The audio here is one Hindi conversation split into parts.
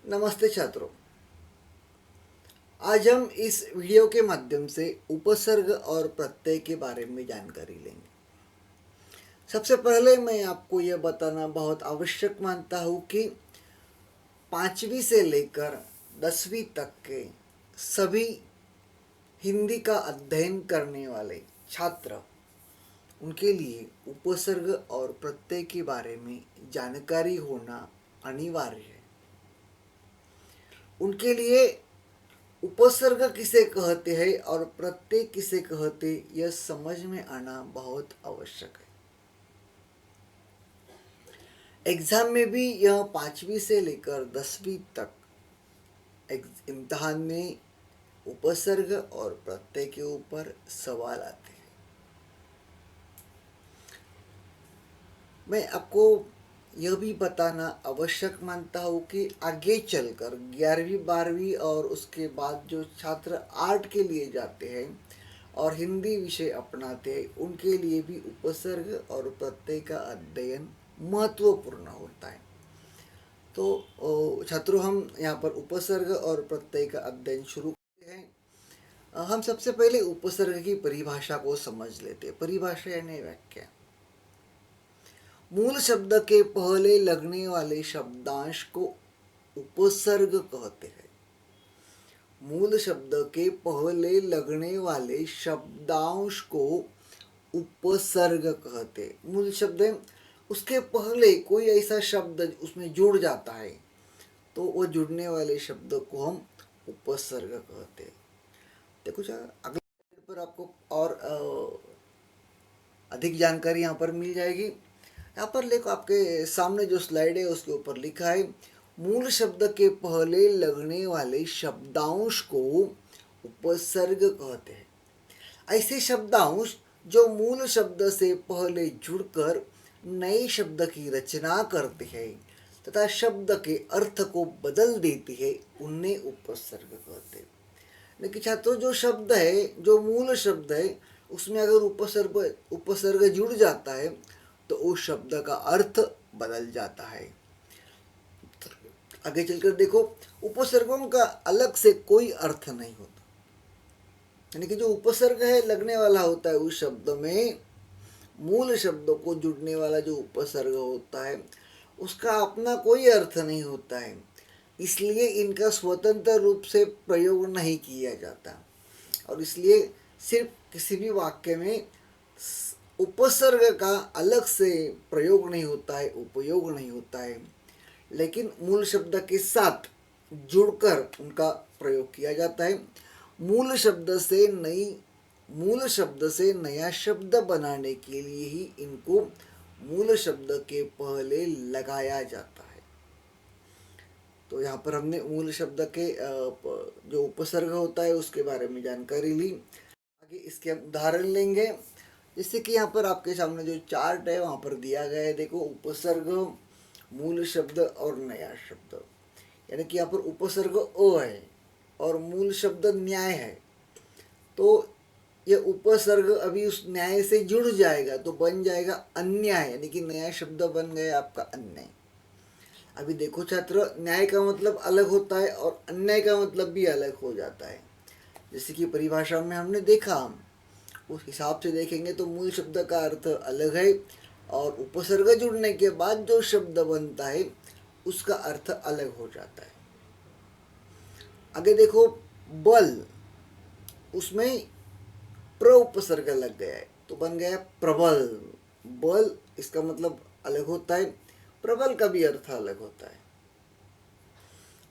नमस्ते छात्रों। आज हम इस वीडियो के माध्यम से उपसर्ग और प्रत्यय के बारे में जानकारी लेंगे। सबसे पहले मैं आपको यह बताना बहुत आवश्यक मानता हूँ कि 5वीं से लेकर 10वीं तक के सभी हिंदी का अध्ययन करने वाले छात्र, उनके लिए उपसर्ग और प्रत्यय के बारे में जानकारी होना अनिवार्य है। उनके लिए उपसर्ग किसे कहते हैं और प्रत्यय किसे कहते, यह समझ में आना बहुत आवश्यक है। एग्जाम में भी यह 5वीं से लेकर 10वीं तक इम्तिहान में उपसर्ग और प्रत्यय के ऊपर सवाल आते हैं। मैं आपको यह भी बताना आवश्यक मानता हूँ कि आगे चलकर 11वीं 12वीं और उसके बाद जो छात्र आर्ट के लिए जाते हैं और हिंदी विषय अपनाते हैं, उनके लिए भी उपसर्ग और प्रत्यय का अध्ययन महत्वपूर्ण होता है। तो छात्रों, हम यहाँ पर उपसर्ग और प्रत्यय का अध्ययन शुरू करते हैं। हम सबसे पहले उपसर्ग की परिभाषा को समझ लेते हैं। परिभाषा यानी व्याख्या। मूल शब्द के पहले लगने वाले शब्दांश को उपसर्ग कहते हैं। मूल शब्द के पहले लगने वाले शब्दांश को उपसर्ग कहते हैं। मूल शब्द है, उसके पहले कोई ऐसा शब्द उसमें जुड़ जाता है तो वो जुड़ने वाले शब्द को हम उपसर्ग कहते हैं। देखो अगले पर आपको और अधिक जानकारी यहाँ पर मिल जाएगी। यहाँ पर देखो, आपके सामने जो स्लाइड है उसके ऊपर लिखा है मूल शब्द के पहले लगने वाले शब्दांश को उपसर्ग कहते हैं। ऐसे शब्दांश जो मूल शब्द से पहले जुड़कर नए शब्द की रचना करते हैं तथा शब्द के अर्थ को बदल देती है, उन्हें उपसर्ग कहते हैं। लेकिन छात्रों, जो शब्द है, जो मूल शब्द है, उसमें अगर उपसर्ग जुड़ जाता है तो उस शब्द का अर्थ बदल जाता है। आगे चलकर देखो, उपसर्गों का अलग से कोई अर्थ नहीं होता। यानी कि जो उपसर्ग है लगने वाला होता है उस शब्द में, मूल शब्दों को जुड़ने वाला जो उपसर्ग होता है उसका अपना कोई अर्थ नहीं होता है, इसलिए इनका स्वतंत्र रूप से प्रयोग नहीं किया जाता और इसलिए सिर्फ किसी भी वाक्य में उपसर्ग का अलग से प्रयोग नहीं होता है, उपयोग नहीं होता है, लेकिन मूल शब्द के साथ जुड़कर उनका प्रयोग किया जाता है। मूल शब्द से नया शब्द बनाने के लिए ही इनको मूल शब्द के पहले लगाया जाता है। तो यहाँ पर हमने मूल शब्द के जो उपसर्ग होता है उसके बारे में जानकारी ली। आगे इसके हम उदाहरण लेंगे। जैसे कि यहाँ पर आपके सामने जो चार्ट है वहाँ पर दिया गया है। देखो, उपसर्ग, मूल शब्द और नया शब्द। यानी कि यहाँ पर उपसर्ग अ है और मूल शब्द न्याय है, तो यह उपसर्ग अभी उस न्याय से जुड़ जाएगा तो बन जाएगा अन्याय, यानी कि नया शब्द बन गया आपका अन्याय। अभी देखो छात्र, न्याय का मतलब अलग होता है और अन्याय का मतलब भी अलग हो जाता है। जैसे कि परिभाषा में हमने देखा, हम उस हिसाब से देखेंगे तो मूल शब्द का अर्थ अलग है और उपसर्ग जुड़ने के बाद जो शब्द बनता है उसका अर्थ अलग हो जाता है। आगे देखो, बल, उसमें प्र उपसर्ग लग गया है तो बन गया प्रबल। बल, इसका मतलब अलग होता है, प्रबल का भी अर्थ अलग होता है।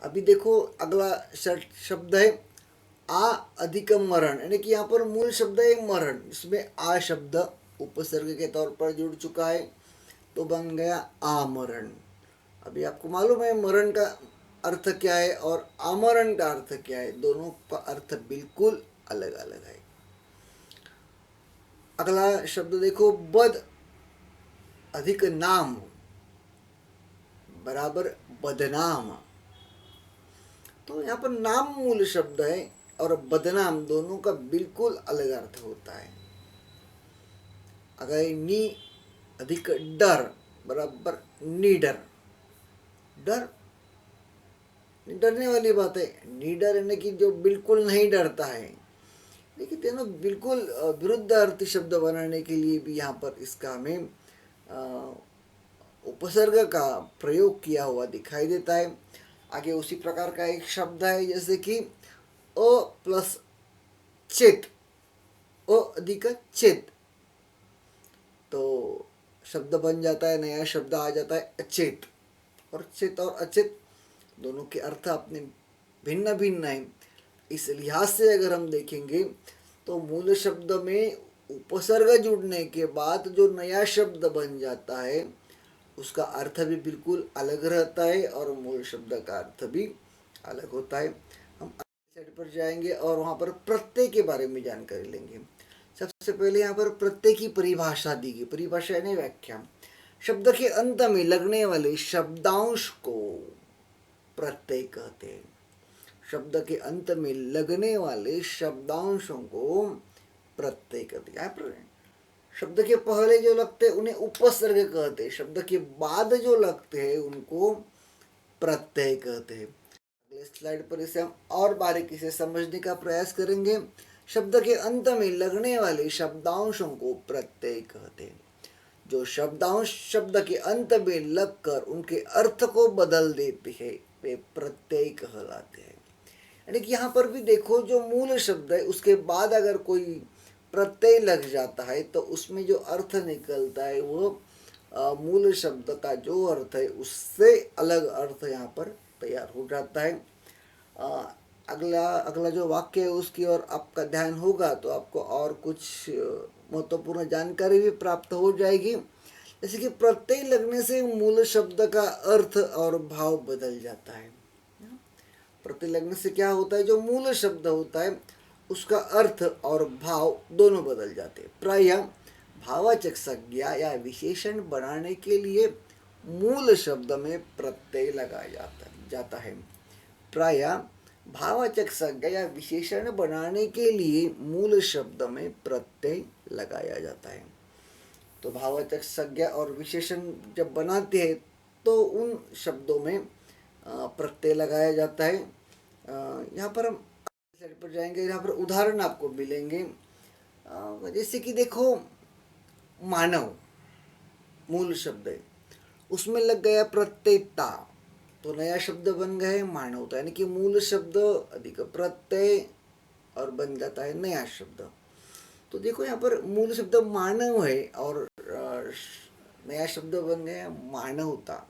अभी देखो, अगला शब्द है आ अधिक मरण, यानी कि यहाँ पर मूल शब्द है मरण, इसमें आ शब्द उपसर्ग के तौर पर जुड़ चुका है तो बन गया आमरण। अभी आपको मालूम है मरण का अर्थ क्या है और आमरण का अर्थ क्या है, दोनों का अर्थ बिल्कुल अलग अलग है। अगला शब्द देखो, बद अधिक नाम बराबर बदनाम। तो यहाँ पर नाम मूल शब्द है और बदनाम दोनों का बिल्कुल अलग अर्थ होता है। अगर नी अधिक डर बराबर निडर। डर डरने वाली बात है। निडर यानी कि जो बिल्कुल नहीं डरता है। देखिए तीनों बिल्कुल विरुद्ध अर्थ शब्द बनाने के लिए भी यहाँ पर इसका हमें उपसर्ग का प्रयोग किया हुआ दिखाई देता है। आगे उसी प्रकार का एक शब्द है जैसे कि अ प्लस चेत, अ अधिक चेत, तो शब्द बन जाता है, नया शब्द आ जाता है अचेत। और चेत और अचेत दोनों के अर्थ अपने भिन्न भिन्न हैं। इस लिहाज से अगर हम देखेंगे तो मूल शब्द में उपसर्ग जुड़ने के बाद जो नया शब्द बन जाता है उसका अर्थ भी बिल्कुल अलग रहता है और मूल शब्द का अर्थ भी अलग होता है। हम अगली साइड पर जाएंगे और वहाँ पर प्रत्यय के बारे में जानकारी लेंगे। सबसे पहले यहाँ पर प्रत्यय की परिभाषा दी गई। परिभाषा यानी व्याख्या। शब्द के अंत में लगने वाले शब्दांश को प्रत्यय कहते हैं। शब्द के अंत में लगने वाले शब्दांशों को प्रत्यय कहते हैं। यहाँ पर शब्द के पहले जो लगते हैं उन्हें उपसर्ग कहते हैं, शब्द के बाद जो लगते हैं उनको प्रत्यय कहते हैं। अगले स्लाइड पर इसे हम और बारीकी से समझने का प्रयास करेंगे। शब्द के अंत में लगने वाले शब्दांशों को प्रत्यय कहते हैं। जो शब्दांश शब्द के अंत में लगकर उनके अर्थ को बदल देते हैं वे प्रत्यय कहलाते हैं। यानी कि यहाँ पर भी देखो जो मूल शब्द है उसके बाद अगर कोई प्रत्यय लग जाता है तो उसमें जो अर्थ निकलता है वो मूल शब्द का जो अर्थ है उससे अलग अर्थ यहाँ पर तैयार हो जाता है। अगला जो वाक्य है उसकी ओर आपका ध्यान होगा तो आपको और कुछ महत्वपूर्ण जानकारी भी प्राप्त हो जाएगी। जैसे कि प्रत्यय लगने से मूल शब्द का अर्थ और भाव बदल जाता है। प्रत्यय लगने से क्या होता है, जो मूल शब्द होता है उसका अर्थ और भाव दोनों बदल जाते हैं। प्रायः भाववाचक संज्ञा या विशेषण बनाने के लिए मूल शब्द में प्रत्यय लगाया जाता है। प्रायः भाववाचक संज्ञा या विशेषण बनाने के लिए मूल शब्द में प्रत्यय लगाया जाता है। तो भाववाचक संज्ञा और विशेषण जब बनाते हैं तो उन शब्दों में प्रत्यय लगाया जाता है। यहाँ पर हम साइड पर जाएंगे, यहाँ पर उदाहरण आपको मिलेंगे। जैसे कि देखो मानव मूल शब्द है, उसमें लग गया प्रत्यय ता, तो नया शब्द बन गया है मानवता। यानी कि मूल शब्द अधिक प्रत्यय और बन जाता है नया शब्द। तो देखो यहाँ पर मूल शब्द मानव है और नया शब्द बन गया मानवता।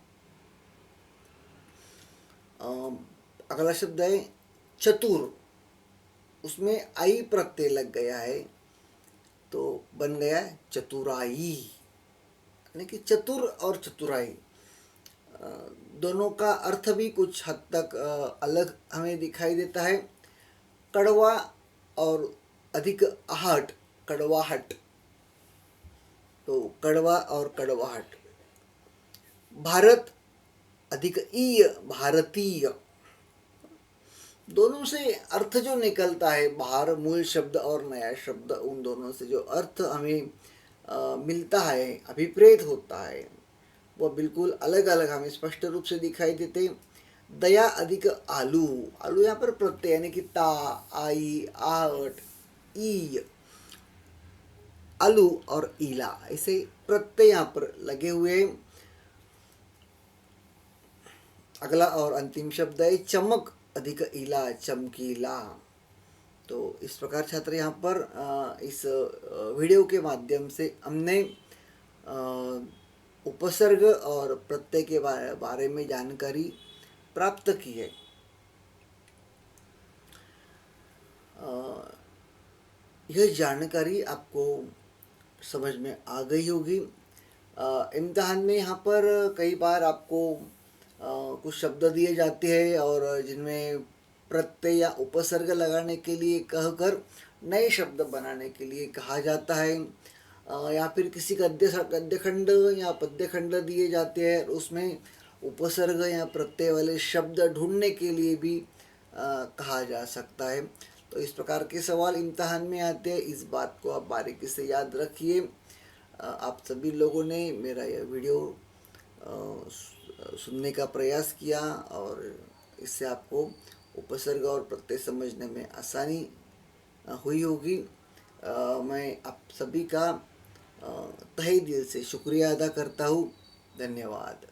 अगला शब्द है चतुर, उसमें आई प्रत्यय लग गया है तो बन गया चतुराई। यानी कि चतुर और चतुराई दोनों का अर्थ भी कुछ हद तक अलग हमें दिखाई देता है। कड़वा और अधिक आहट, कड़वाहट, तो कड़वा और कड़वाहट। भारत अधिक ईय, भारतीय। दोनों से अर्थ जो निकलता है बाहर, मूल शब्द और नया शब्द, उन दोनों से जो अर्थ हमें मिलता है, अभिप्रेत होता है, वह बिल्कुल अलग अलग हमें स्पष्ट रूप से दिखाई देते। दया अधिक आलू, आलू यहाँ पर प्रत्यय यानी कि ता, आई, आहट, ई, आलू और ईला, ऐसे प्रत्यय यहाँ पर लगे हुए। अगला और अंतिम शब्द है चमक अधिक इला, चमकीला। तो इस प्रकार छात्र यहाँ पर इस वीडियो के माध्यम से हमने उपसर्ग और प्रत्यय के बारे में जानकारी प्राप्त की है। यह जानकारी आपको समझ में आ गई होगी। इम्तिहान में यहाँ पर कई बार आपको कुछ शब्द दिए जाते हैं और जिनमें प्रत्यय या उपसर्ग लगाने के लिए कहकर नए शब्द बनाने के लिए कहा जाता है, या फिर किसी गद्यखंड या पद्यखंड दिए जाते हैं, उसमें उपसर्ग या प्रत्यय वाले शब्द ढूंढने के लिए भी कहा जा सकता है। तो इस प्रकार के सवाल इम्तिहान में आते हैं, इस बात को आप बारीकी से याद रखिए। आप सभी लोगों ने मेरा यह वीडियो सुनने का प्रयास किया और इससे आपको उपसर्ग और प्रत्यय समझने में आसानी हुई होगी। मैं आप सभी का तहे दिल से शुक्रिया अदा करता हूँ। धन्यवाद।